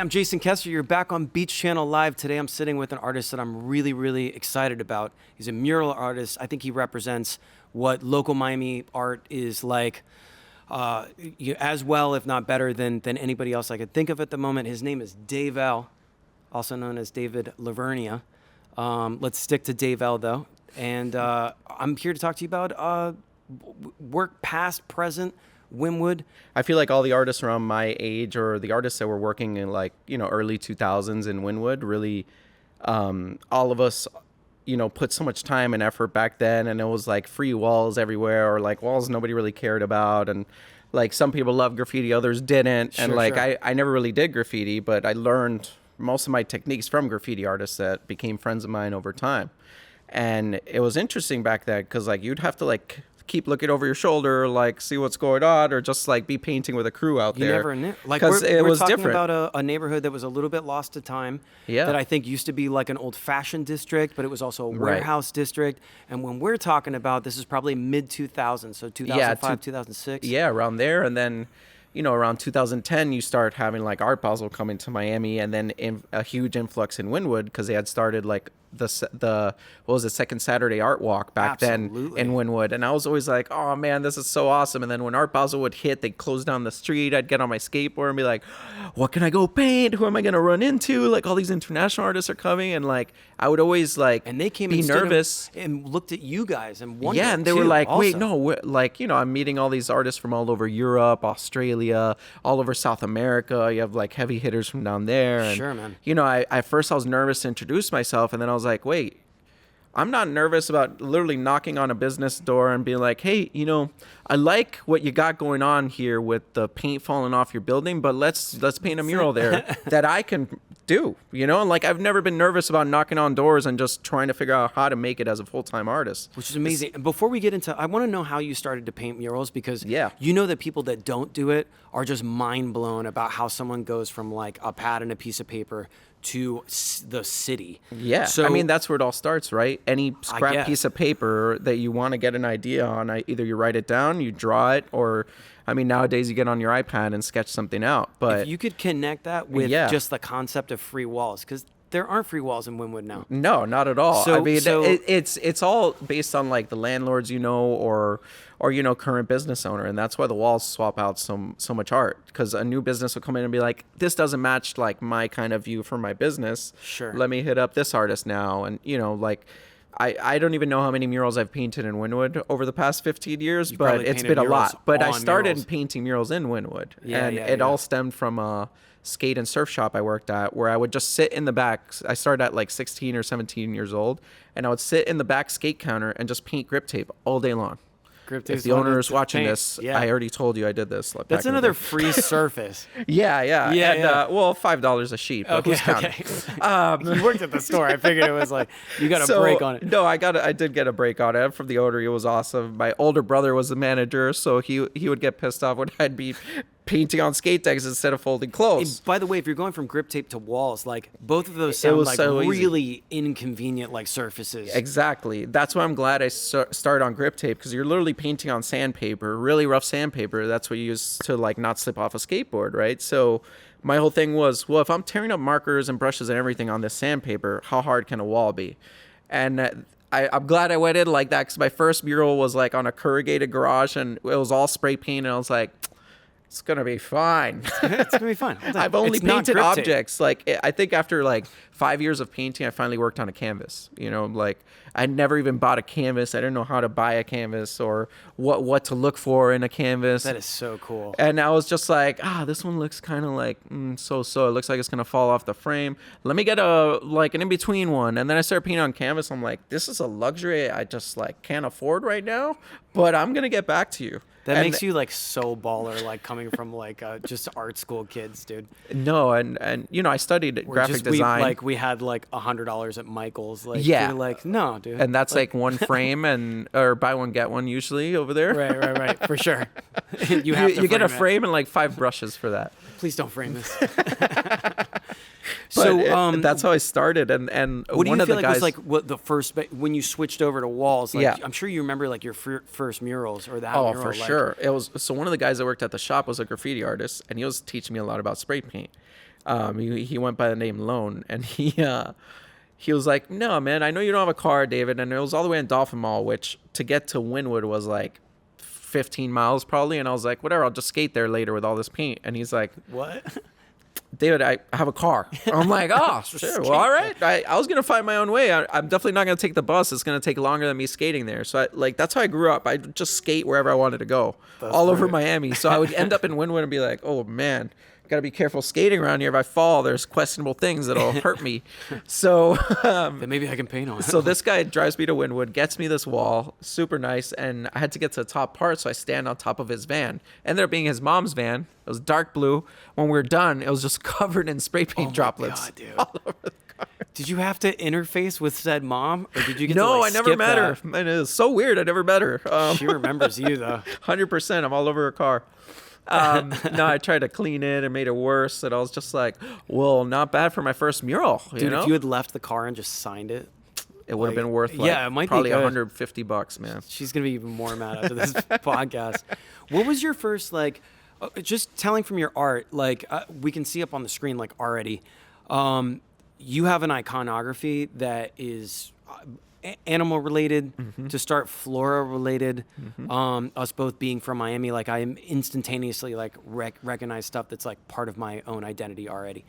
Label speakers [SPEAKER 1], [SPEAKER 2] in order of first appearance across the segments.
[SPEAKER 1] I'm Jason Kesser. You're back on Beach Channel Live. Today I'm sitting with an artist that I'm really, really excited about. He's a mural artist. I think he represents what local Miami art is like as well, if not better, than anybody else I could think of at the moment. His name is DAVEL, also known as David Lavernia. Let's stick to DAVEL, though. And I'm here to talk to you about work past, present, Wynwood.
[SPEAKER 2] I feel like all the artists around my age, or the artists that were working in early 2000s in Wynwood, really, all of us, put so much time and effort back then, and it was like free walls everywhere, or like walls nobody really cared about, and like some people loved graffiti, others didn't, and I never really did graffiti, but I learned most of my techniques from graffiti artists that became friends of mine over time. And it was interesting back then because you'd have to keep looking over your shoulder, see what's going on, or just be painting with a crew out there.
[SPEAKER 1] You never knew.
[SPEAKER 2] We're
[SPEAKER 1] talking
[SPEAKER 2] different.
[SPEAKER 1] about a neighborhood that was a little bit lost to time.
[SPEAKER 2] Yeah.
[SPEAKER 1] That I think used to be like an old-fashioned district, but it was also a warehouse district. And when we're talking about, this is probably mid-2000s, so 2005, 2006.
[SPEAKER 2] Yeah, around there. And then, around 2010, you start having Art Basel coming to Miami, and then a huge influx in Wynwood because they had started the Second Saturday Art Walk back then in Wynwood. And I was always like, oh man, this is so awesome. And then when Art Basel would hit, they'd close down the street. I'd get on my skateboard and be like, what can I go paint? Who am I going to run into? All these international artists are coming. And I would always
[SPEAKER 1] and they came
[SPEAKER 2] be nervous
[SPEAKER 1] and looked at you guys and wondered.
[SPEAKER 2] Yeah, and they were like, wait, no, I'm meeting all these artists from all over Europe, Australia, all over South America. You have heavy hitters from down there. And,
[SPEAKER 1] sure, man.
[SPEAKER 2] At first I was nervous to introduce myself, and then I was like, wait, I'm not nervous about literally knocking on a business door and being like, hey, I like what you got going on here with the paint falling off your building, but let's paint a mural there that I can do, I've never been nervous about knocking on doors and just trying to figure out how to make it as a full-time artist.
[SPEAKER 1] Which is amazing. Before we get into, I want to know how you started to paint murals, because that people that don't do it are just mind blown about how someone goes from a pad and a piece of paper to the city. Yeah.
[SPEAKER 2] So, that's where it all starts, right? Any scrap piece of paper that you want to get an idea on, either you write it down, you draw it, or, nowadays you get on your iPad and sketch something out. But
[SPEAKER 1] if you could connect that with just the concept of free walls, because there aren't free walls in Wynwood now.
[SPEAKER 2] No, not at all. It's all based on the landlords, or current business owner, and that's why the walls swap out so much art, because a new business will come in and be like, this doesn't match my kind of view for my business.
[SPEAKER 1] Sure.
[SPEAKER 2] Let me hit up this artist now, and I don't even know how many murals I've painted in Wynwood over the past 15 years, but it's been a lot. But I started painting murals in Wynwood, and it all stemmed from a skate and surf shop I worked at, where I would just sit in the back. I started at 16 or 17 years old, and I would sit in the back skate counter and just paint grip tape all day long. If the owner is watching this, I already told you I did this.
[SPEAKER 1] That's another free surface.
[SPEAKER 2] Yeah. And, $5 a sheet, but who's counting?
[SPEAKER 1] You worked at the store. I figured it was you got a break on it.
[SPEAKER 2] No, I did get a break on it from the owner. It was awesome. My older brother was the manager, so he would get pissed off when I'd be painting on skate decks instead of folding clothes.
[SPEAKER 1] And by the way, if you're going from grip tape to walls, both of those sound really inconvenient surfaces.
[SPEAKER 2] Exactly. That's why I'm glad I started on grip tape, because you're literally painting on sandpaper, really rough sandpaper. That's what you use to not slip off a skateboard, right? So my whole thing was, well, if I'm tearing up markers and brushes and everything on this sandpaper, how hard can a wall be? And I'm glad I went in like that, because my first mural was on a corrugated garage, and it was all spray paint, and I was like, it's going to be fine.
[SPEAKER 1] It's going to be fine.
[SPEAKER 2] I've only painted objects. I think after 5 years of painting, I finally worked on a canvas. I never even bought a canvas. I didn't know how to buy a canvas or what to look for in a canvas.
[SPEAKER 1] That is so cool.
[SPEAKER 2] And I was just this one looks kind of so-so. It looks like it's going to fall off the frame. Let me get an in-between one. And then I started painting on canvas. I'm like, this is a luxury I just can't afford right now, but I'm going to get back to you.
[SPEAKER 1] That makes you so baller, coming from just art school kids, dude.
[SPEAKER 2] No, and I studied graphic design.
[SPEAKER 1] We had $100 at Michael's.
[SPEAKER 2] You're
[SPEAKER 1] no, dude.
[SPEAKER 2] And that's one frame or buy one get one usually over there.
[SPEAKER 1] Right, for sure.
[SPEAKER 2] You get a frame and 5 brushes for that.
[SPEAKER 1] Please don't frame this.
[SPEAKER 2] So that's how I started, and
[SPEAKER 1] what do you
[SPEAKER 2] one of
[SPEAKER 1] feel
[SPEAKER 2] the
[SPEAKER 1] like
[SPEAKER 2] guys,
[SPEAKER 1] was what the first when you switched over to walls? I'm sure you remember your first murals or that.
[SPEAKER 2] Oh,
[SPEAKER 1] mural,
[SPEAKER 2] for sure. It was so one of the guys that worked at the shop was a graffiti artist, and he was teaching me a lot about spray paint. He went by the name Lone, and he was like, "No, man, I know you don't have a car, David." And it was all the way in Dolphin Mall, which to get to Wynwood was like 15 miles probably. And I was like, whatever, I'll just skate there later with all this paint. And he's like,
[SPEAKER 1] What?
[SPEAKER 2] David, I have a car. I'm like, oh, sure. Well, all right. I was going to find my own way. I'm definitely not going to take the bus. It's going to take longer than me skating there. So that's how I grew up. I just skate wherever I wanted to go, all over Miami. So I would end up in Wynwood and be like, oh man, got to be careful skating around here. If I fall, there's questionable things that'll hurt me. So
[SPEAKER 1] Then maybe I can paint on it.
[SPEAKER 2] so this guy drives me to Wynwood, gets me this wall, super nice, and I had to get to the top part, so I stand on top of his van. Ended up being his mom's van. It was dark blue. When we were done, it was just covered in spray paint droplets.
[SPEAKER 1] God, dude.
[SPEAKER 2] All over the car.
[SPEAKER 1] Did you have to interface with said mom, or did you get
[SPEAKER 2] No,
[SPEAKER 1] to,
[SPEAKER 2] I
[SPEAKER 1] like,
[SPEAKER 2] never
[SPEAKER 1] skip
[SPEAKER 2] met
[SPEAKER 1] that?
[SPEAKER 2] her. It is so weird. I never met her.
[SPEAKER 1] She remembers you though.
[SPEAKER 2] 100%. I'm all over her car. No, I tried to clean it and made it worse. And I was just like, well, not bad for my first mural.
[SPEAKER 1] Dude,
[SPEAKER 2] you know?
[SPEAKER 1] if you had left the car and just signed it,
[SPEAKER 2] It would have
[SPEAKER 1] like,
[SPEAKER 2] been worth
[SPEAKER 1] yeah, it might be
[SPEAKER 2] probably
[SPEAKER 1] good.
[SPEAKER 2] $150, man.
[SPEAKER 1] she's gonna be even more mad after this podcast. What was your first, like, just telling from your art? Like, we can see up on the screen, like, already. You have an iconography that is animal related, to start flora related. Us both being from Miami, like, I instantaneously like recognize stuff that's like part of my own identity already.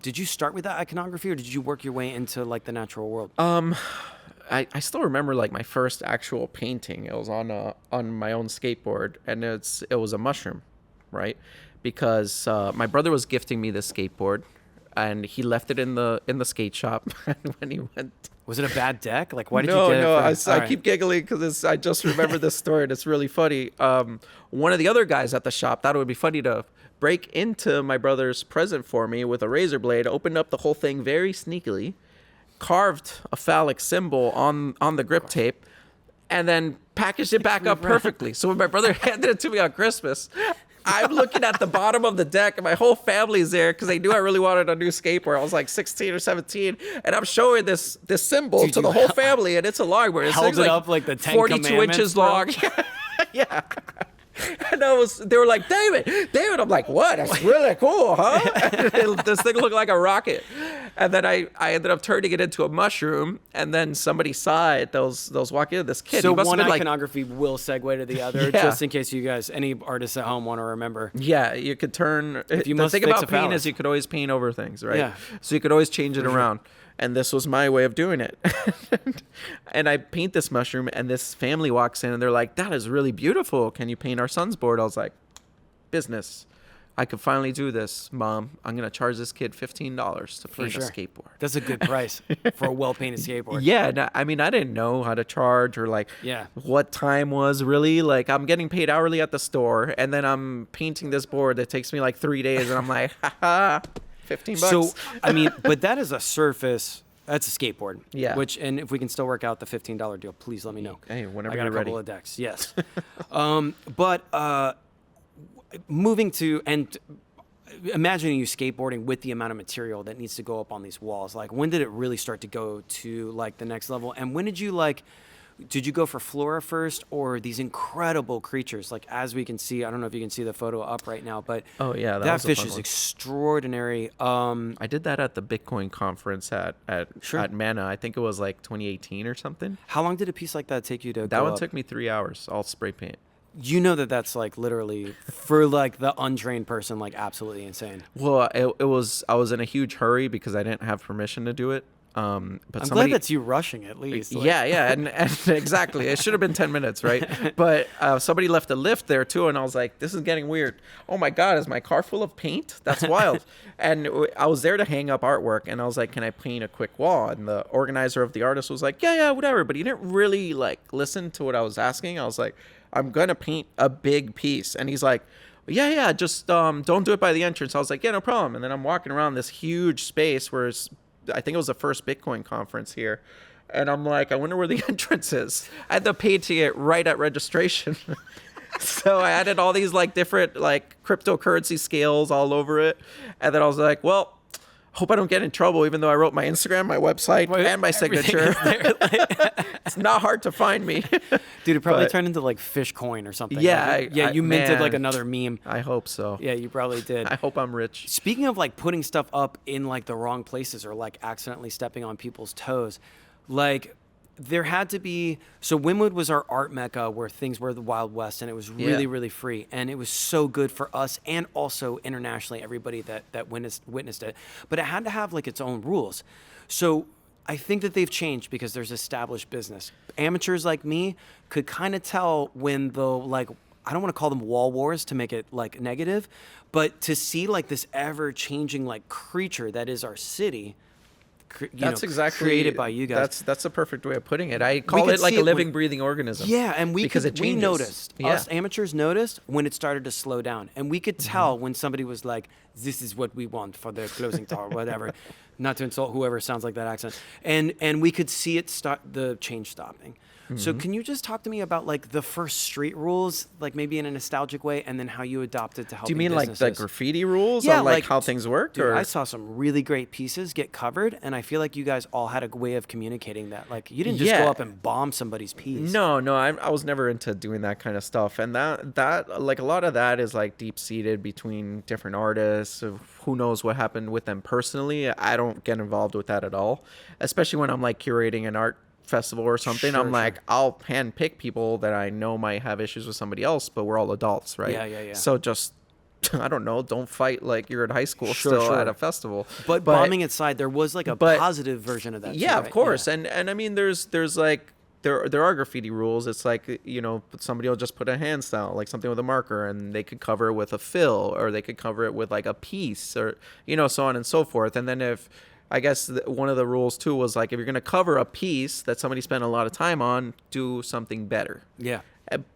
[SPEAKER 1] Did you start with that iconography, or did you work your way into like the natural world?
[SPEAKER 2] I still remember like my first actual painting. It was on my own skateboard, and it was a mushroom, right? Because my brother was gifting me this skateboard, and he left it in the skate shop. And when he went,
[SPEAKER 1] Was it a bad deck? Like, why did
[SPEAKER 2] no,
[SPEAKER 1] you get
[SPEAKER 2] no,
[SPEAKER 1] it?
[SPEAKER 2] I keep giggling because I just remember this story, and it's really funny. One of the other guys at the shop thought it would be funny to break into my brother's present for me with a razor blade, opened up the whole thing very sneakily, carved a phallic symbol on the grip tape, and then packaged it back up perfectly. So when my brother handed it to me on Christmas, I'm looking at the bottom of the deck, and my whole family's there because they knew I really wanted a new skateboard. I was like 16 or 17, and I'm showing this symbol to the whole family, and it's a longboard. It's
[SPEAKER 1] held it
[SPEAKER 2] like
[SPEAKER 1] up like the 10
[SPEAKER 2] 42
[SPEAKER 1] Commandments,
[SPEAKER 2] inches
[SPEAKER 1] bro.
[SPEAKER 2] long. Yeah. And they were like, David. I'm like, what? That's really cool, huh? This thing looked like a rocket. And then I ended up turning it into a mushroom, and then somebody saw it. Those walking in, this kid.
[SPEAKER 1] So
[SPEAKER 2] he must
[SPEAKER 1] one
[SPEAKER 2] have been
[SPEAKER 1] iconography will segue to the other,
[SPEAKER 2] Yeah.
[SPEAKER 1] just in case you guys, any artists at home, want to remember.
[SPEAKER 2] Yeah, you could turn.
[SPEAKER 1] If you
[SPEAKER 2] The
[SPEAKER 1] must
[SPEAKER 2] thing
[SPEAKER 1] fix
[SPEAKER 2] about
[SPEAKER 1] a
[SPEAKER 2] paint
[SPEAKER 1] phallus.
[SPEAKER 2] is you could always paint over things, right?
[SPEAKER 1] Yeah.
[SPEAKER 2] So you could always change it around. And this was my way of doing it. And I paint this mushroom, and this family walks in, and they're like, "That is really beautiful. Can you paint our son's board?" I was like, "Business. I could finally do this, Mom. I'm gonna charge this kid $15 to paint a skateboard."
[SPEAKER 1] That's a good price for a well-painted skateboard.
[SPEAKER 2] Yeah, no, I mean, I didn't know how to charge or like
[SPEAKER 1] Yeah.
[SPEAKER 2] what time was really. Like, I'm getting paid hourly at the store, and then I'm painting this board that takes me like 3 days, and I'm like, haha, $15.
[SPEAKER 1] So, I mean, but that is a surface. That's a skateboard.
[SPEAKER 2] Yeah.
[SPEAKER 1] Which, and if we can still work out the $15 deal, please let me know.
[SPEAKER 2] Hey, whenever
[SPEAKER 1] I got
[SPEAKER 2] you're
[SPEAKER 1] a couple
[SPEAKER 2] ready.
[SPEAKER 1] of decks. Yes. But moving to, and imagining you skateboarding with the amount of material that needs to go up on these walls, like, when did it really start to go to like the next level? And when did you did you go for flora first, or these incredible creatures? Like, as we can see, I don't know if you can see the photo up right now, but
[SPEAKER 2] Oh, yeah, that
[SPEAKER 1] that
[SPEAKER 2] was a
[SPEAKER 1] fish
[SPEAKER 2] fun
[SPEAKER 1] is
[SPEAKER 2] one.
[SPEAKER 1] extraordinary.
[SPEAKER 2] I did that at the Bitcoin conference at Mana. I think it was like 2018 or something.
[SPEAKER 1] How long did a piece like that take you to
[SPEAKER 2] That
[SPEAKER 1] go
[SPEAKER 2] one
[SPEAKER 1] up?
[SPEAKER 2] took me 3 hours, all spray paint.
[SPEAKER 1] You know that's like literally, for like the untrained person, like absolutely insane.
[SPEAKER 2] Well, I was in a huge hurry because I didn't have permission to do it. But
[SPEAKER 1] I'm
[SPEAKER 2] somebody,
[SPEAKER 1] glad that's you rushing at least. Like,
[SPEAKER 2] yeah, and exactly. It should have been 10 minutes, right? But somebody left a lift there too, and I was like, this is getting weird. Oh my God, is my car full of paint? That's wild. And I was there to hang up artwork, and I was like, can I paint a quick wall? And the organizer of the artist was like, yeah, whatever. But he didn't really like listen to what I was asking. I was like, I'm gonna paint a big piece, and he's like, yeah, just don't do it by the entrance. I was like, yeah, no problem. And then I'm walking around this huge space where I think it was the first Bitcoin conference here. And I'm like, I wonder where the entrance is. I had to pay to it right at registration. So I added all these like different like cryptocurrency scales all over it. And then I was like, well, Hope I don't get in trouble, even though I wrote my Instagram, my website, and my signature. It's not hard to find me.
[SPEAKER 1] Dude, it probably turned into like Fish Coin or something.
[SPEAKER 2] Yeah.
[SPEAKER 1] Like, you minted like another meme.
[SPEAKER 2] I hope so.
[SPEAKER 1] Yeah, you probably did.
[SPEAKER 2] I hope I'm rich.
[SPEAKER 1] Speaking of like putting stuff up in like the wrong places or like accidentally stepping on people's toes, like there had to be, so Wynwood was our art mecca where things were the Wild West, and it was really, really free. And it was so good for us and also internationally, everybody that witnessed it. But it had to have like its own rules. So I think that they've changed because there's established business. Amateurs like me could kind of tell when the, like, I don't want to call them wall wars to make it like negative, but to see like this ever changing like creature that is our city,
[SPEAKER 2] That's exactly
[SPEAKER 1] created by you guys.
[SPEAKER 2] That's a perfect way of putting it. I call it like a living, breathing organism.
[SPEAKER 1] Yeah, and we noticed.
[SPEAKER 2] Yeah.
[SPEAKER 1] Us amateurs noticed when it started to slow down, and we could tell when somebody was like, "This is what we want for the closing tower," whatever. Not to insult whoever sounds like that accent, and we could see it start the change stopping. So can you just talk to me about like the first street rules, like maybe in a nostalgic way, and then how you adopted to help?
[SPEAKER 2] Do you mean
[SPEAKER 1] businesses?
[SPEAKER 2] like the graffiti rules?
[SPEAKER 1] Yeah,
[SPEAKER 2] on, like how things work?
[SPEAKER 1] Dude,
[SPEAKER 2] or?
[SPEAKER 1] I saw some really great pieces get covered, and I feel like you guys all had a way of communicating that. Like you didn't just go up and bomb somebody's piece.
[SPEAKER 2] No, I was never into doing that kind of stuff, and that like a lot of that is like deep seated between different artists. Who knows what happened with them personally? I don't get involved with that at all, especially when I'm like curating an art festival or something. I'm like, I'll hand pick people that I know might have issues with somebody else, but we're all adults, right?
[SPEAKER 1] Yeah.
[SPEAKER 2] So just, I don't know, don't fight like you're in high school at a festival.
[SPEAKER 1] But bombing aside, there was like a positive version of that.
[SPEAKER 2] Yeah,
[SPEAKER 1] too,
[SPEAKER 2] of
[SPEAKER 1] right?
[SPEAKER 2] course. And I mean, there's like, there are graffiti rules. It's like, you know, somebody will just put a hand style, like something with a marker, and they could cover it with a fill, or they could cover it with like a piece, or, you know, so on and so forth. And then if, I guess one of the rules too was like, if you're going to cover a piece that somebody spent a lot of time on, do something better.
[SPEAKER 1] Yeah.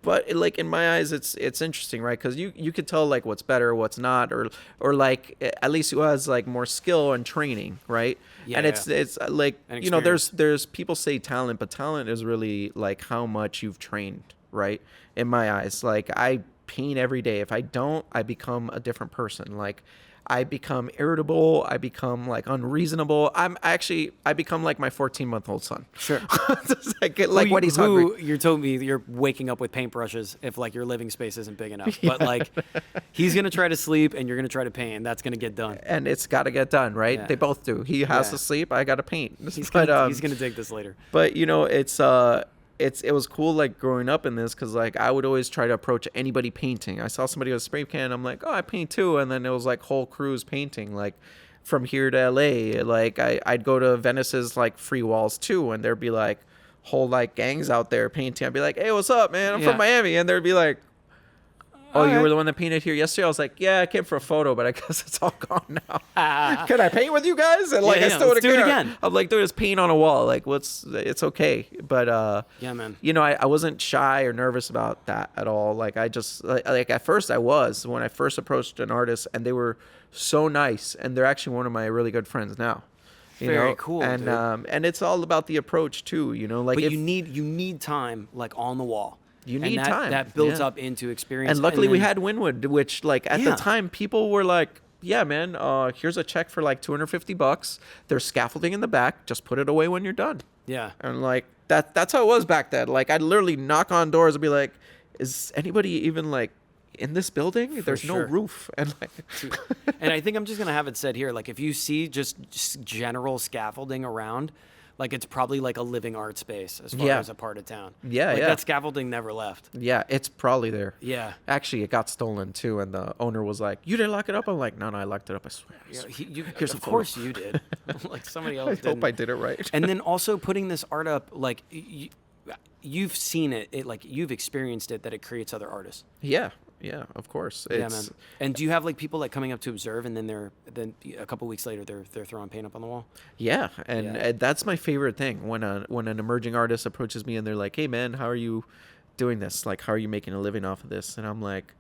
[SPEAKER 2] But like in my eyes, it's interesting, right? Because you could tell like what's better, what's not, or like at least who has like more skill and training, right?
[SPEAKER 1] Yeah,
[SPEAKER 2] and it's like, you know,
[SPEAKER 1] experience.
[SPEAKER 2] there's people say talent, but talent is really like how much you've trained, right? In my eyes, like I paint every day. If I don't, I become a different person. Like I become irritable. I become like unreasonable. I become like my 14-month-old son.
[SPEAKER 1] Sure.
[SPEAKER 2] like what he's hungry.
[SPEAKER 1] You told me you're waking up with paintbrushes if like your living space isn't big enough. But like he's going to try to sleep and you're going to try to paint, and that's going to get done.
[SPEAKER 2] And it's got to get done, right?
[SPEAKER 1] Yeah.
[SPEAKER 2] They both do. He has to sleep. I got to paint.
[SPEAKER 1] He's going to dig this later.
[SPEAKER 2] But you know, it was cool like growing up in this, because like I would always try to approach anybody painting. I saw somebody with a spray can, I'm like, oh, I paint too. And then it was like whole crews painting, like from here to LA. Like I'd go to Venice's like free walls too, and there'd be like whole like gangs out there painting. I'd be like, hey, what's up, man? I'm from Miami. And they'd be like, oh, you were the one that painted here yesterday? I was like, yeah, I came for a photo, but I guess it's all gone now. Can I paint with you guys? And like, I still
[SPEAKER 1] let's do it again.
[SPEAKER 2] I'm like, there's paint on a wall. Like, it's okay. But,
[SPEAKER 1] yeah, man.
[SPEAKER 2] You know, I wasn't shy or nervous about that at all. Like, I just, like at first I was, when I first approached an artist, and they were so nice. And they're actually one of my really good friends now.
[SPEAKER 1] Very cool,
[SPEAKER 2] and
[SPEAKER 1] dude.
[SPEAKER 2] And it's all about the approach too, you know. Like,
[SPEAKER 1] but you need time, like on the wall.
[SPEAKER 2] You need time.
[SPEAKER 1] That builds up into experience.
[SPEAKER 2] And luckily we had Wynwood, which like at the time people were like, yeah, man, here's a check for like $250. There's scaffolding in the back. Just put it away when you're done.
[SPEAKER 1] Yeah.
[SPEAKER 2] And like that's how it was back then. Like I'd literally knock on doors and be like, is anybody even like in this building? There's no roof. And like
[SPEAKER 1] and I think I'm just going to have it said here, like if you see just general scaffolding around, like it's probably like a living art space as far as a part of town.
[SPEAKER 2] Yeah,
[SPEAKER 1] like that scaffolding never left.
[SPEAKER 2] Yeah, it's probably there.
[SPEAKER 1] Yeah.
[SPEAKER 2] Actually, it got stolen too, and the owner was like, "You didn't lock it up." I'm like, "No, I locked it up. I swear."
[SPEAKER 1] Here's of course you did. Like somebody else did.
[SPEAKER 2] I hope I did it right.
[SPEAKER 1] And then also putting this art up, like you've seen it, like you've experienced it, that it creates other artists.
[SPEAKER 2] Yeah, of course.
[SPEAKER 1] Yeah, man. And do you have like people like coming up to observe, and then a couple weeks later they're throwing paint up on the wall?
[SPEAKER 2] Yeah, and that's my favorite thing when an emerging artist approaches me and they're like, "Hey, man, how are you doing this? Like, how are you making a living off of this?" And I'm like,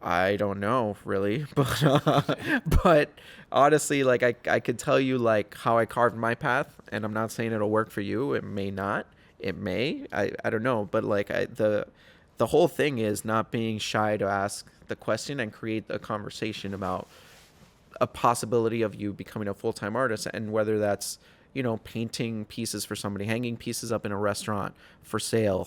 [SPEAKER 2] I don't know really, but honestly, like I could tell you like how I carved my path, and I'm not saying it'll work for you. It may not. It may. I don't know, but like the whole thing is not being shy to ask the question and create a conversation about a possibility of you becoming a full-time artist, and whether that's, you know, painting pieces for somebody, hanging pieces up in a restaurant for sale,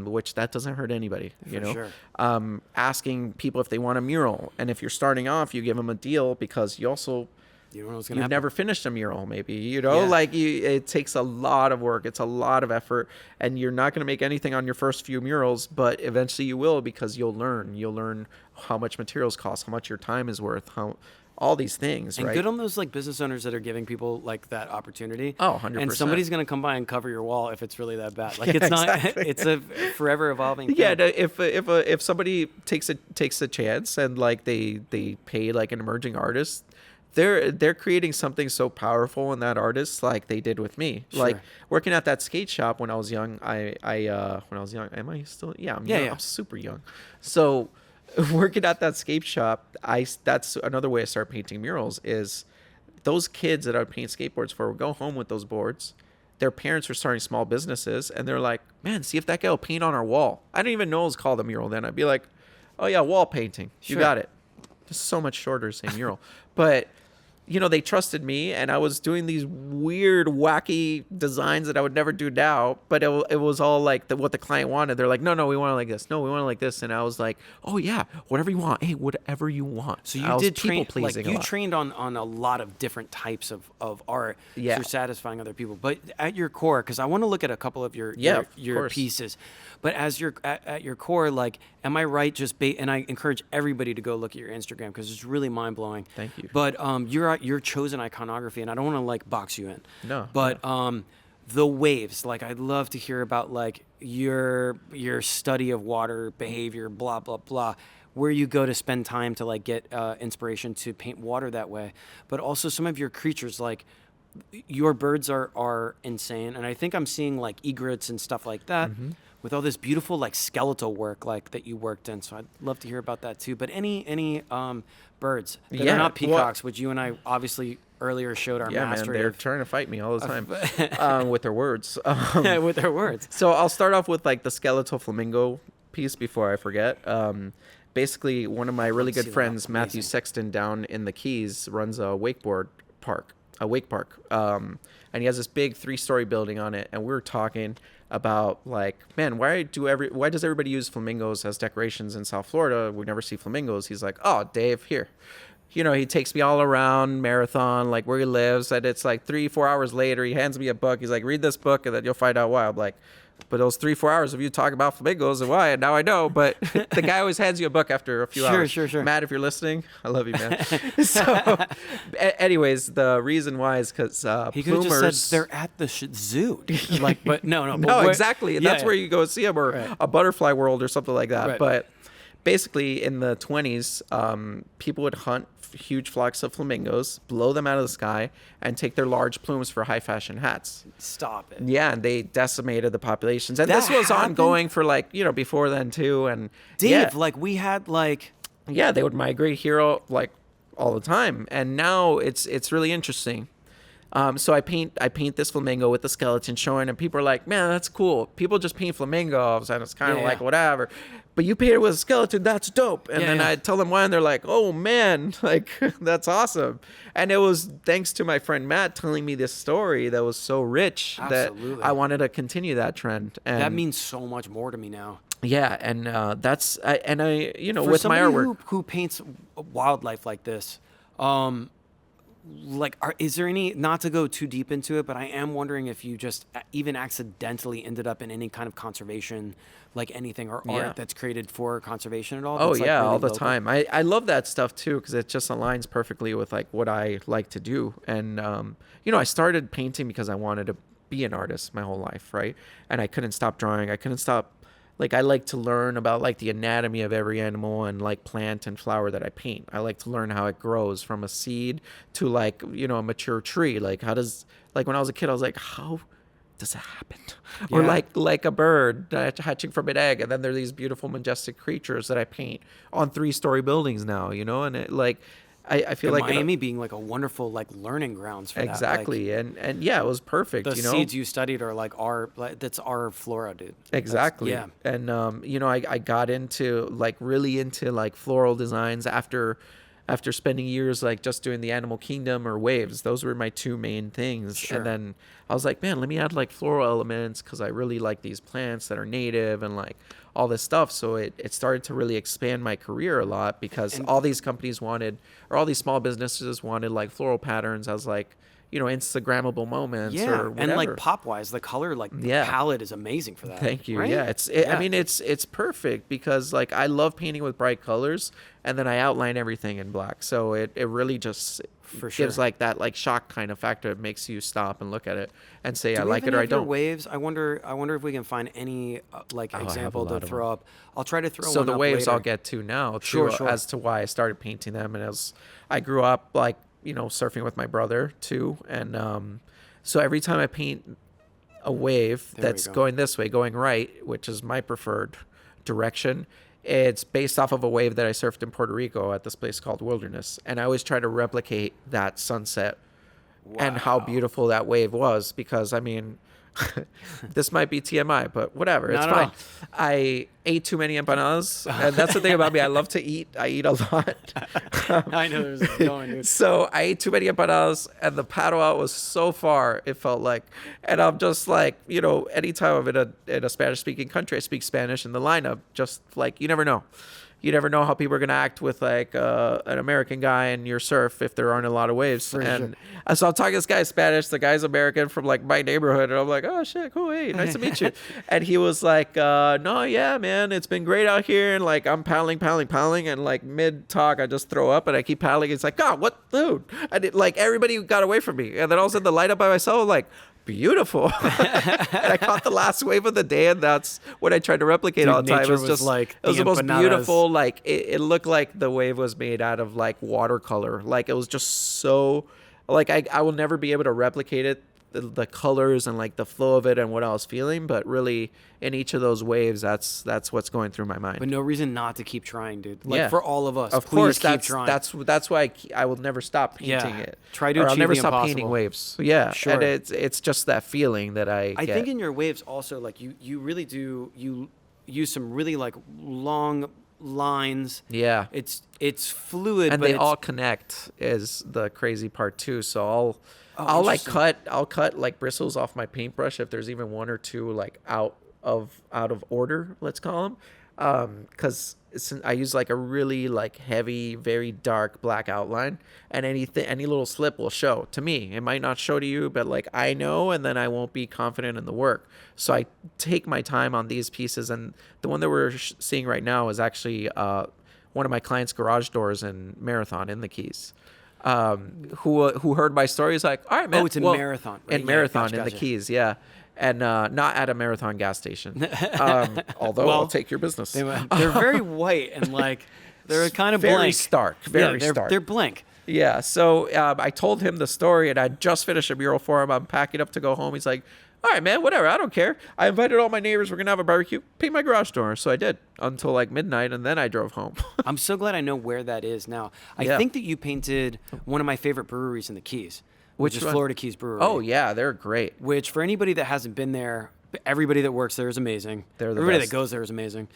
[SPEAKER 2] which that doesn't hurt anybody, you know.
[SPEAKER 1] Sure.
[SPEAKER 2] Asking people if they want a mural, and if you're starting off, you give them a deal because you also
[SPEAKER 1] You don't know what's gonna
[SPEAKER 2] you've
[SPEAKER 1] happen.
[SPEAKER 2] never finished a mural, maybe, you know.
[SPEAKER 1] Yeah.
[SPEAKER 2] Like it takes a lot of work, it's a lot of effort, and you're not going to make anything on your first few murals, but eventually you will, because you'll learn how much materials cost, how much your time is worth, how all these things,
[SPEAKER 1] And
[SPEAKER 2] right?
[SPEAKER 1] good on those like business owners that are giving people like that opportunity.
[SPEAKER 2] Oh, 100%.
[SPEAKER 1] And somebody's gonna come by and cover your wall if it's really that bad. Like
[SPEAKER 2] Yeah,
[SPEAKER 1] it's not.
[SPEAKER 2] exactly.
[SPEAKER 1] It's a forever evolving thing.
[SPEAKER 2] Yeah, if somebody takes a chance, and like they pay like an emerging artist, they're creating something so powerful in that artist, like they did with me.
[SPEAKER 1] Sure.
[SPEAKER 2] Like working at that skate shop when I was young, I when I was young, am I still? Yeah, I'm
[SPEAKER 1] Yeah,
[SPEAKER 2] young.
[SPEAKER 1] yeah.
[SPEAKER 2] I'm super young. So working at that skate shop, that's another way I started painting murals. Is those kids that I would paint skateboards for would go home with those boards. Their parents were starting small businesses, and they're like, "Man, see if that guy will paint on our wall." I didn't even know it was called a mural then. I'd be like, "Oh yeah, wall painting. You
[SPEAKER 1] Sure.
[SPEAKER 2] got it." It's so much shorter to say mural, but you know, they trusted me, and I was doing these weird, wacky designs that I would never do now, but it was all like what the client wanted. They're like, no, we want it like this. No, we want it like this. And I was like, oh yeah, whatever you want. Hey, whatever you want.
[SPEAKER 1] So
[SPEAKER 2] I
[SPEAKER 1] you
[SPEAKER 2] was
[SPEAKER 1] did train, like
[SPEAKER 2] people-pleasing a
[SPEAKER 1] you
[SPEAKER 2] lot.
[SPEAKER 1] trained on a lot of different types of art
[SPEAKER 2] Yeah.
[SPEAKER 1] for satisfying other people. But at your core, because I want to look at a couple of your
[SPEAKER 2] Yeah, of
[SPEAKER 1] your
[SPEAKER 2] course.
[SPEAKER 1] pieces, but as your at your core, like, am I right? And I encourage everybody to go look at your Instagram because it's really mind blowing.
[SPEAKER 2] Thank you.
[SPEAKER 1] But your chosen iconography, and I don't want to like box you in.
[SPEAKER 2] No,
[SPEAKER 1] But the waves, like I'd love to hear about like your study of water behavior, blah blah blah, where you go to spend time to like get inspiration to paint water that way, but also some of your creatures, like your birds are insane, and I think I'm seeing like egrets and stuff like that with all this beautiful like skeletal work like that you worked in. So I'd love to hear about that too. But any birds that
[SPEAKER 2] Yeah,
[SPEAKER 1] are not
[SPEAKER 2] well-
[SPEAKER 1] peacocks, which you and I obviously earlier showed our
[SPEAKER 2] Yeah, man,
[SPEAKER 1] mastery
[SPEAKER 2] they're
[SPEAKER 1] of
[SPEAKER 2] trying to fight me all the time with their words.
[SPEAKER 1] with their words.
[SPEAKER 2] So I'll start off with like the skeletal flamingo piece before I forget. Basically, one of my really
[SPEAKER 1] see
[SPEAKER 2] good
[SPEAKER 1] that.
[SPEAKER 2] friends, Matthew
[SPEAKER 1] Amazing.
[SPEAKER 2] Sexton, down in the Keys, runs a wake park. And he has this big 3-story building on it. And we were talking about like, man, why does everybody use flamingos as decorations in South Florida? We never see flamingos. He's like, oh, Dave, here. You know, he takes me all around Marathon, like where he lives, and it's like 3-4 hours later, he hands me a book. He's like, read this book, and then you'll find out why. I'm like, but those 3-4 hours of you talking about flamingos and why, and now I know. But the guy always hands you a book after a few hours.
[SPEAKER 1] Sure.
[SPEAKER 2] Matt, if you're listening, I love you, man. So, anyways, the reason why is because
[SPEAKER 1] He could have
[SPEAKER 2] plumers.
[SPEAKER 1] just said they're at the zoo. Like, but no. But
[SPEAKER 2] No,
[SPEAKER 1] where-
[SPEAKER 2] exactly. And
[SPEAKER 1] yeah,
[SPEAKER 2] that's where you go see them, or
[SPEAKER 1] Right.
[SPEAKER 2] a butterfly world or something like that.
[SPEAKER 1] Right.
[SPEAKER 2] But basically, in the 20s, people would hunt huge flocks of flamingos, blow them out of the sky, and take their large plumes for high fashion hats.
[SPEAKER 1] Stop it.
[SPEAKER 2] Yeah, and they decimated the populations. And
[SPEAKER 1] That
[SPEAKER 2] this was
[SPEAKER 1] happened?
[SPEAKER 2] ongoing for like, you know, before then too. And
[SPEAKER 1] Dave,
[SPEAKER 2] yeah,
[SPEAKER 1] like we had like
[SPEAKER 2] yeah, they would migrate here like all the time. And now it's really interesting. So I paint this flamingo with the skeleton showing, and people are like, man, that's cool. People just paint flamingos, and it's kind of
[SPEAKER 1] Yeah,
[SPEAKER 2] like
[SPEAKER 1] yeah.
[SPEAKER 2] whatever. But you paint it with a skeleton, that's dope. And
[SPEAKER 1] Yeah,
[SPEAKER 2] then
[SPEAKER 1] yeah.
[SPEAKER 2] I tell them why, and they're like, oh man, like that's awesome. And it was thanks to my friend Matt telling me this story that was so rich
[SPEAKER 1] Absolutely.
[SPEAKER 2] that I wanted to continue that trend. And
[SPEAKER 1] that means so much more to me now.
[SPEAKER 2] yeah, and that's you know,
[SPEAKER 1] For
[SPEAKER 2] with my
[SPEAKER 1] somebody
[SPEAKER 2] artwork.
[SPEAKER 1] who paints wildlife like this, like, is there any, not to go too deep into it, but I am wondering if you just even accidentally ended up in any kind of conservation, like anything or
[SPEAKER 2] Yeah.
[SPEAKER 1] art that's created for conservation at all?
[SPEAKER 2] Oh
[SPEAKER 1] that's, like,
[SPEAKER 2] yeah,
[SPEAKER 1] really
[SPEAKER 2] all the
[SPEAKER 1] local?
[SPEAKER 2] time. I love that stuff too because it just aligns perfectly with like what I like to do. And you know, I started painting because I wanted to be an artist my whole life, right? And I couldn't stop drawing. I couldn't stop. Like I like to learn about like the anatomy of every animal and like plant and flower that I paint. I like to learn how it grows from a seed to like, you know, a mature tree. Like how does, like when I was a kid, I was like, how does it happen? Or
[SPEAKER 1] Yeah.
[SPEAKER 2] like a bird hatching from an egg, and then there are these beautiful majestic creatures that I paint on 3-story buildings now, you know. And it like I feel
[SPEAKER 1] And
[SPEAKER 2] like
[SPEAKER 1] Miami being like a wonderful like learning grounds for that. Like,
[SPEAKER 2] exactly. And yeah, it was perfect.
[SPEAKER 1] the
[SPEAKER 2] you know,
[SPEAKER 1] seeds you studied are like that's our flora, dude.
[SPEAKER 2] exactly.
[SPEAKER 1] Yeah.
[SPEAKER 2] And you know, I got into like really into like floral designs after after spending years like just doing the animal kingdom or waves. Those were my two main things.
[SPEAKER 1] Sure.
[SPEAKER 2] And then I was like, man, let me add like floral elements because I really like these plants that are native and like all this stuff. So it started to really expand my career a lot because all these companies wanted, or all these small businesses wanted like floral patterns as like, you know, Instagrammable moments or whatever.
[SPEAKER 1] And like pop wise, the color, like the palette is amazing for that.
[SPEAKER 2] Thank you.
[SPEAKER 1] Right?
[SPEAKER 2] Yeah, I mean, it's perfect because like I love painting with bright colors, and then I outline everything in black. So it really just gives like that like shock kind of factor. It makes you stop and look at it and say, I like it or I don't.
[SPEAKER 1] Waves. I wonder if we can find any example to throw up. I'll try to throw one up.
[SPEAKER 2] So the waves
[SPEAKER 1] later.
[SPEAKER 2] I'll get to now.
[SPEAKER 1] Sure.
[SPEAKER 2] As to why I started painting them, and as I grew up like, you know, surfing with my brother too. And so every time I paint a wave that's going this way, going right, which is my preferred direction, it's based off of a wave that I surfed in Puerto Rico at this place called Wilderness. And I always try to replicate that sunset and how beautiful that wave was because, I mean, this might be TMI, but whatever. It's fine. I ate too many empanadas, and that's the thing about me. I love to eat. I eat a lot.
[SPEAKER 1] I know there's going, dude.
[SPEAKER 2] So I ate too many empanadas, and the paddle out was so far, it felt like. And I'm just like, you know, anytime I'm in a Spanish-speaking country, I speak Spanish in the lineup. Just like, you never know. You never know how people are going to act with like an American guy in your surf if there aren't a lot of waves. So I'm talking to this guy Spanish. The guy's American from like my neighborhood. And I'm like, oh shit, cool. Hey, nice to meet you. And he was like, no, yeah, man, it's been great out here. And like, I'm paddling. And like mid talk, I just throw up and I keep paddling. It's like, God, what, dude? And like everybody got away from me. And then all of a sudden the light up by myself, I'm like, beautiful. And I caught the last wave of the day, and that's what I tried to replicate all the time. It was just like it was the most beautiful. Like it looked like the wave was made out of like watercolor. Like it was just so like I will never be able to replicate it, the colors and like the flow of it and what I was feeling, but really in each of those waves, that's what's going through my mind.
[SPEAKER 1] But no reason not to keep trying, dude. Like for all of us,
[SPEAKER 2] of
[SPEAKER 1] please
[SPEAKER 2] course,
[SPEAKER 1] keep trying.
[SPEAKER 2] That's why I will never stop painting it.
[SPEAKER 1] Try to achieve
[SPEAKER 2] I'll never
[SPEAKER 1] the
[SPEAKER 2] stop
[SPEAKER 1] impossible.
[SPEAKER 2] painting waves. Yeah,
[SPEAKER 1] sure.
[SPEAKER 2] And it's just that feeling that I get.
[SPEAKER 1] think in your waves also, like you really do, you use some really like long lines.
[SPEAKER 2] Yeah,
[SPEAKER 1] it's fluid,
[SPEAKER 2] and
[SPEAKER 1] but
[SPEAKER 2] they all connect is the crazy part too. So I'll cut like bristles off my paintbrush if there's even one or two like out of order, let's call them, because I use like a really like heavy, very dark black outline, and any little slip will show to me. It might not show to you, but like I know, and then I won't be confident in the work. So I take my time on these pieces, and the one that we're seeing right now is actually one of my clients' garage doors in Marathon in the Keys. Who heard my story is like, all right, man.
[SPEAKER 1] Oh, it's in Marathon. Right?
[SPEAKER 2] In Marathon in the Keys, yeah. And not at a Marathon gas station. Although I'll take your business.
[SPEAKER 1] They're very white and like they're kind of
[SPEAKER 2] very
[SPEAKER 1] blank.
[SPEAKER 2] Stark. Very stark.
[SPEAKER 1] They're blank.
[SPEAKER 2] Yeah. So I told him the story, and I just finished a mural for him. I'm packing up to go home. He's like, all right, man, whatever. I don't care. I invited all my neighbors. We're going to have a barbecue. Paint my garage door. So I did until like midnight, and then I drove home.
[SPEAKER 1] I'm so glad I know where that is now. I think that you painted one of my favorite breweries in the Keys, which is Florida Keys Brewery.
[SPEAKER 2] Oh, yeah. They're great.
[SPEAKER 1] Which, for anybody that hasn't been there, everybody that works there is amazing. Everybody that goes there is amazing.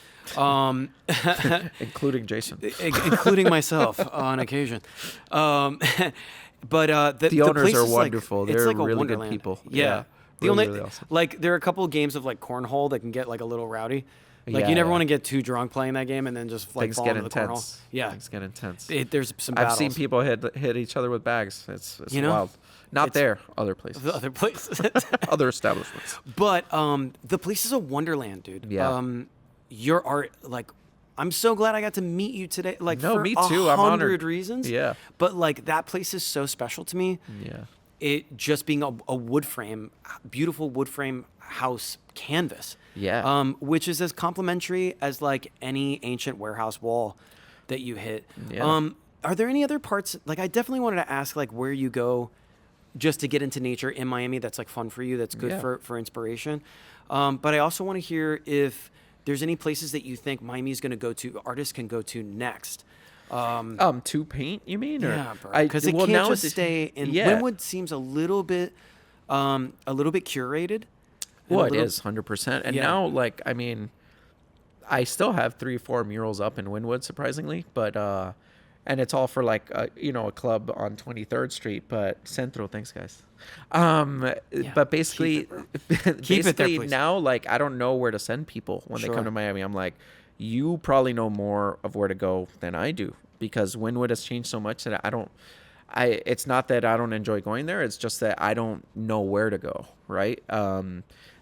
[SPEAKER 2] Including Jason.
[SPEAKER 1] Including myself on occasion. But
[SPEAKER 2] the owners are wonderful.
[SPEAKER 1] Like,
[SPEAKER 2] They're
[SPEAKER 1] like
[SPEAKER 2] really
[SPEAKER 1] wonderland.
[SPEAKER 2] good people.
[SPEAKER 1] Yeah.
[SPEAKER 2] Really awesome.
[SPEAKER 1] Like, there are a couple of games of like cornhole that can get like a little rowdy. Like you never want to get too drunk playing that game and then just like fall into the cornhole. Yeah,
[SPEAKER 2] things get intense.
[SPEAKER 1] There's some.
[SPEAKER 2] I've
[SPEAKER 1] battles.
[SPEAKER 2] seen people hit each other with bags. It's wild. Not there, other places.
[SPEAKER 1] The other places.
[SPEAKER 2] Other establishments.
[SPEAKER 1] But the place is a wonderland, dude.
[SPEAKER 2] Yeah.
[SPEAKER 1] Your art, like, I'm so glad I got to meet you today. Like,
[SPEAKER 2] no,
[SPEAKER 1] for
[SPEAKER 2] me too. I'm honored.
[SPEAKER 1] 100 reasons.
[SPEAKER 2] Yeah.
[SPEAKER 1] But like that place is so special to me.
[SPEAKER 2] Yeah.
[SPEAKER 1] It just being a wood frame, beautiful wood frame house canvas.
[SPEAKER 2] Yeah.
[SPEAKER 1] Which is as complimentary as like any ancient warehouse wall that you hit.
[SPEAKER 2] Yeah.
[SPEAKER 1] Are there any other parts? Like, I definitely wanted to ask like where you go just to get into nature in Miami. That's like fun for you. That's good for inspiration. But I also want to hear if there's any places that you think Miami is going to go to, artists can go to next.
[SPEAKER 2] To paint, you mean?
[SPEAKER 1] Yeah, bro. Because it can't just stay in. Wynwood seems a little bit curated.
[SPEAKER 2] Well, it is 100%. And now, like, I mean, I still have 3 or 4 murals up in Wynwood, surprisingly, but and it's all for like a club on 23rd Street. But Centro, thanks guys. But basically,
[SPEAKER 1] keep it there,
[SPEAKER 2] basically
[SPEAKER 1] please.
[SPEAKER 2] now, like, I don't know where to send people when they
[SPEAKER 1] Sure.
[SPEAKER 2] come to Miami. I'm like, you probably know more of where to go than I do, because Wynwood has changed so much that it's not that I don't enjoy going there. It's just that I don't know where to go. Right.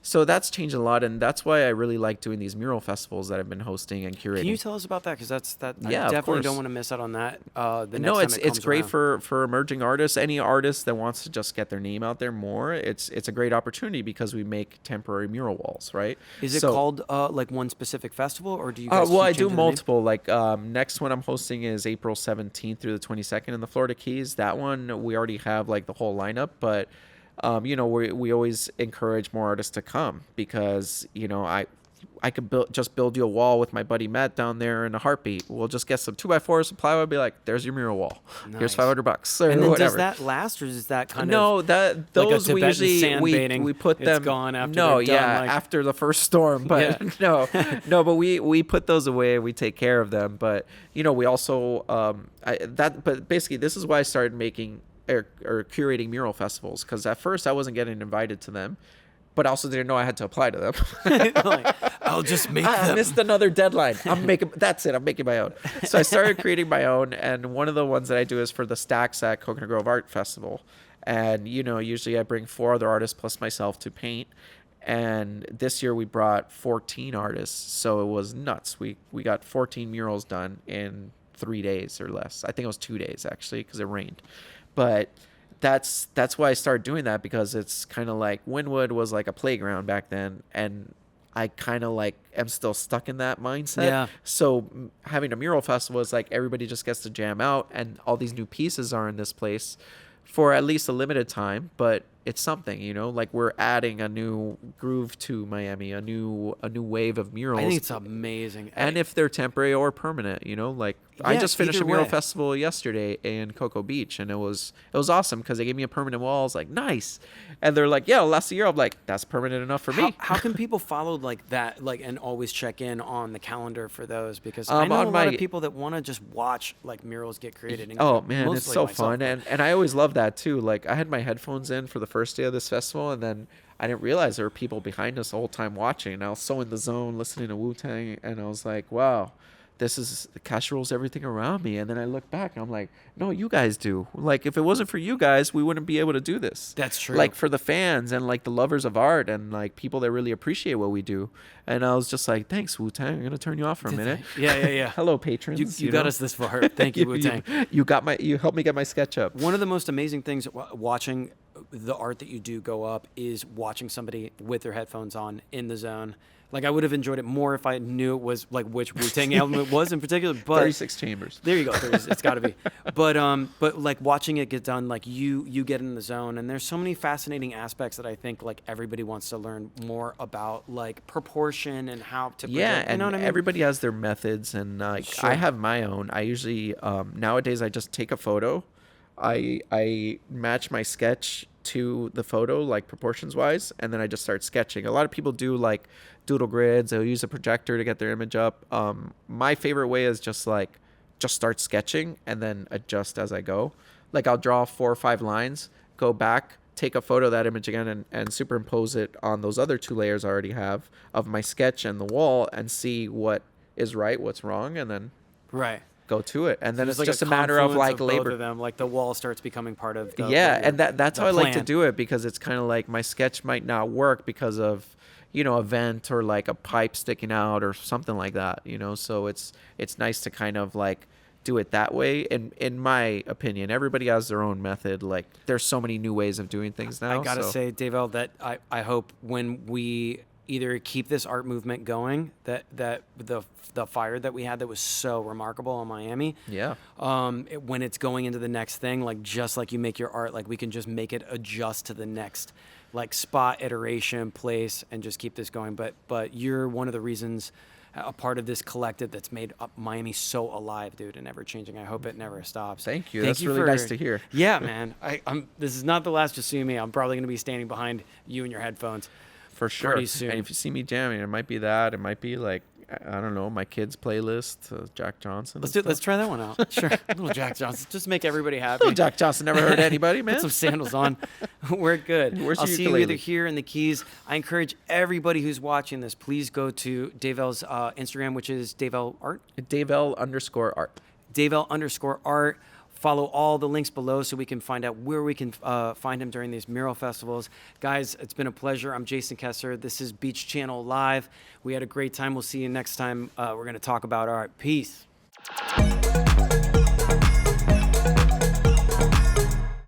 [SPEAKER 2] So that's changed a lot, and that's why I really like doing these mural festivals that I've been hosting and curating.
[SPEAKER 1] Can you tell us about that? Because
[SPEAKER 2] Yeah,
[SPEAKER 1] I
[SPEAKER 2] of
[SPEAKER 1] definitely
[SPEAKER 2] course.
[SPEAKER 1] don't want to miss out on that. The next
[SPEAKER 2] No,
[SPEAKER 1] time
[SPEAKER 2] it's
[SPEAKER 1] it comes
[SPEAKER 2] great
[SPEAKER 1] around.
[SPEAKER 2] for emerging artists. Any artist that wants to just get their name out there more, it's a great opportunity because we make temporary mural walls, right?
[SPEAKER 1] Is it
[SPEAKER 2] So,
[SPEAKER 1] called like one specific festival, or do you guys
[SPEAKER 2] well,
[SPEAKER 1] keep
[SPEAKER 2] I do
[SPEAKER 1] changing the name?
[SPEAKER 2] multiple. Like next one I'm hosting is April 17th through the 22nd in the Florida Keys. That one we already have like the whole lineup, but we always encourage more artists to come because I could build you a wall with my buddy Matt down there in a heartbeat. We'll just get some 2x4s, some plywood, be like, there's your mural wall. Here's
[SPEAKER 1] Nice.
[SPEAKER 2] $500 or
[SPEAKER 1] And then
[SPEAKER 2] whatever.
[SPEAKER 1] does that last, or is that kind
[SPEAKER 2] No,
[SPEAKER 1] of
[SPEAKER 2] that
[SPEAKER 1] like a
[SPEAKER 2] those we
[SPEAKER 1] Tibetan
[SPEAKER 2] usually
[SPEAKER 1] sandbaiting,
[SPEAKER 2] we put
[SPEAKER 1] it's
[SPEAKER 2] them.
[SPEAKER 1] gone after
[SPEAKER 2] no,
[SPEAKER 1] they're done,
[SPEAKER 2] yeah,
[SPEAKER 1] like-
[SPEAKER 2] after the first storm, but
[SPEAKER 1] Yeah.
[SPEAKER 2] no, but we put those away. We take care of them, but we also but basically this is why I started making or curating mural festivals, because at first I wasn't getting invited to them, but I also didn't know I had to apply to them.
[SPEAKER 1] Like, I'll just make
[SPEAKER 2] I
[SPEAKER 1] them.
[SPEAKER 2] missed another deadline. I'm making my own. So I started creating my own, and one of the ones that I do is for the Stacks at Coconut Grove Art Festival. And usually I bring 4 other artists plus myself to paint. And this year we brought 14 artists, so it was nuts. We got 14 murals done in 3 days or less. I think it was 2 days actually, because it rained. But that's why I started doing that, because it's kind of like Wynwood was like a playground back then, and I kind of like am still stuck in that mindset.
[SPEAKER 1] Yeah.
[SPEAKER 2] So having a mural festival is like everybody just gets to jam out, and all these new pieces are in this place for at least a limited time, but it's something, like we're adding a new groove to Miami, a new wave of murals.
[SPEAKER 1] I think it's amazing.
[SPEAKER 2] And if they're temporary or permanent, like I
[SPEAKER 1] Yeah,
[SPEAKER 2] just finished a
[SPEAKER 1] either
[SPEAKER 2] mural
[SPEAKER 1] way.
[SPEAKER 2] festival yesterday in Cocoa Beach, and it was awesome because they gave me a permanent wall. I was like, nice. And they're like, yeah, it'll last a year. I'm like, that's permanent enough for me.
[SPEAKER 1] How can people follow like that, like, and always check in on the calendar for those? Because I know a
[SPEAKER 2] on
[SPEAKER 1] lot of
[SPEAKER 2] my-
[SPEAKER 1] people that want to just watch like murals get created.
[SPEAKER 2] Oh man, it's
[SPEAKER 1] mostly
[SPEAKER 2] so
[SPEAKER 1] myself,
[SPEAKER 2] fun,
[SPEAKER 1] but-
[SPEAKER 2] and I always love that too. Like I had my headphones in for the first day of this festival, and then I didn't realize there were people behind us the whole time watching. And I was so in the zone, listening to Wu-Tang, and I was like, wow, this is the cash rolls everything around me. And then I look back, and I'm like, no, you guys do. Like if it wasn't for you guys, we wouldn't be able to do this.
[SPEAKER 1] That's true.
[SPEAKER 2] Like for the fans and like the lovers of art and like people that really appreciate what we do. And I was just like, thanks, Wu-Tang. I'm gonna turn you off for a minute.
[SPEAKER 1] Yeah.
[SPEAKER 2] Hello, patrons.
[SPEAKER 1] You got
[SPEAKER 2] know?
[SPEAKER 1] us this far. Thank you, Wu-Tang.
[SPEAKER 2] You helped me get my sketch up.
[SPEAKER 1] One of the most amazing things watching the art that you do go up is watching somebody with their headphones on in the zone. Like I would have enjoyed it more if I knew it was like which Wu-Tang album it was in particular. But
[SPEAKER 2] 36 chambers.
[SPEAKER 1] there you go. It's got to be. But like watching it get done, like you get in the zone, and there's so many fascinating aspects that I think like everybody wants to learn more about, like proportion and how to.
[SPEAKER 2] Yeah,
[SPEAKER 1] project, you
[SPEAKER 2] and
[SPEAKER 1] know what I mean?
[SPEAKER 2] everybody has their methods, and like
[SPEAKER 1] Sure.
[SPEAKER 2] I have my own. I usually nowadays I just take a photo, I match my sketch to the photo like proportions wise, and then I just start sketching. A lot of people do like doodle grids. They'll use a projector to get their image up. My favorite way is just start sketching and then adjust as I go. Like I'll draw 4 or 5 lines, go back, take a photo of that image again, and superimpose it on those other 2 layers I already have of my sketch and the wall, and see what is right, what's wrong, and then
[SPEAKER 1] Right.
[SPEAKER 2] go to it. And then
[SPEAKER 1] There's
[SPEAKER 2] it's
[SPEAKER 1] like
[SPEAKER 2] just a matter of
[SPEAKER 1] confluence
[SPEAKER 2] like
[SPEAKER 1] both
[SPEAKER 2] labor.
[SPEAKER 1] of them. Like the wall starts becoming part of the
[SPEAKER 2] Yeah,
[SPEAKER 1] the-
[SPEAKER 2] and that's
[SPEAKER 1] the
[SPEAKER 2] how I like to
[SPEAKER 1] plan.
[SPEAKER 2] do it, because it's kind of like my sketch might not work because of a vent or like a pipe sticking out or something like that. So it's nice to kind of like do it that way. And in my opinion, everybody has their own method. Like there's so many new ways of doing things now.
[SPEAKER 1] I gotta
[SPEAKER 2] so.
[SPEAKER 1] say, DAVEL, that I hope when we either keep this art movement going, that the fire that we had that was so remarkable in Miami,
[SPEAKER 2] Yeah.
[SPEAKER 1] when it's going into the next thing, like just like you make your art, like we can just make it adjust to the next like spot, iteration, place, and just keep this going. But you're one of the reasons, a part of this collective that's made Miami so alive, dude, and ever changing. I hope it never stops.
[SPEAKER 2] Thank you. That's really nice to hear.
[SPEAKER 1] Yeah, man. This is not the last to see me. I'm probably gonna be standing behind you and your headphones.
[SPEAKER 2] For sure.
[SPEAKER 1] Pretty soon.
[SPEAKER 2] And if you see me jamming, it might be that. It might be like I don't know, my kids' playlist, Jack Johnson.
[SPEAKER 1] Let's try that one out. Sure. Little Jack Johnson. Just make everybody happy.
[SPEAKER 2] Little Jack Johnson never hurt anybody, man.
[SPEAKER 1] Put some sandals on. We're good.
[SPEAKER 2] Where's
[SPEAKER 1] I'll
[SPEAKER 2] your
[SPEAKER 1] see you
[SPEAKER 2] ukulele?
[SPEAKER 1] either here in the Keys. I encourage everybody who's watching this, please go to DAVEL's Instagram, which is DAVEL Art.
[SPEAKER 2] DAVEL_art.
[SPEAKER 1] DAVEL_art. Follow all the links below so we can find out where we can find him during these mural festivals. Guys, it's been a pleasure. I'm Jason Kesser. This is Beach Channel Live. We had a great time. We'll see you next time. We're going to talk about art. Peace.